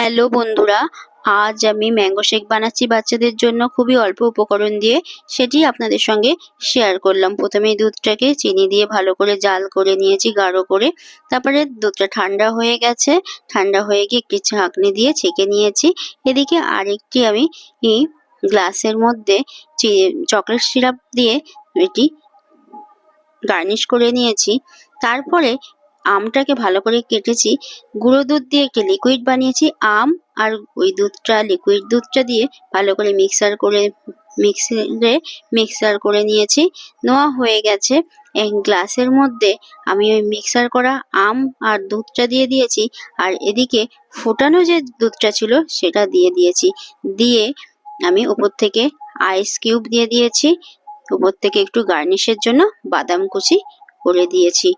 Hello বন্ধুরা, আজ আমি ম্যাঙ্গো শেক বানাচ্ছি বাচ্চাদের জন্য খুবই অল্প উপকরণ দিয়ে। সেটি আপনাদের সঙ্গে শেয়ার করলাম। প্রথমেই দুধটাকে চিনি দিয়ে ভালো করে জাল করে নিয়েছি গাঢ় করে। তারপরে দুধটা ঠান্ডা হয়ে গেছে। ঠান্ডা হয়ে গিয়ে একটি ছাঁকনি দিয়ে ছেঁকে নিয়েছি। এদিকে আরেকটি আমি গ্লাসের মধ্যে চকলেট সিরাপ দিয়ে এটি গার্নিশ করে নিয়েছি। তারপরে আমটাকে ভালো করে কেটেছি, গুঁড়ো দুধ দিয়ে একটি লিকুইড বানিয়েছি। আম আর ওই দুধটা, লিকুইড দুধটা দিয়ে ভালো করে মিক্সার করে নিয়েছি। নেওয়া হয়ে গেছে। এক গ্লাসের মধ্যে আমি ওই মিক্সার করা আম আর দুধটা দিয়ে দিয়েছি, আর এদিকে ফোটানো যে দুধটা ছিল সেটা দিয়ে দিয়েছি। দিয়ে আমি উপর থেকে আইস কিউব দিয়ে দিয়েছি। উপর থেকে একটু গার্নিশের জন্য বাদাম কুচি করে দিয়েছি।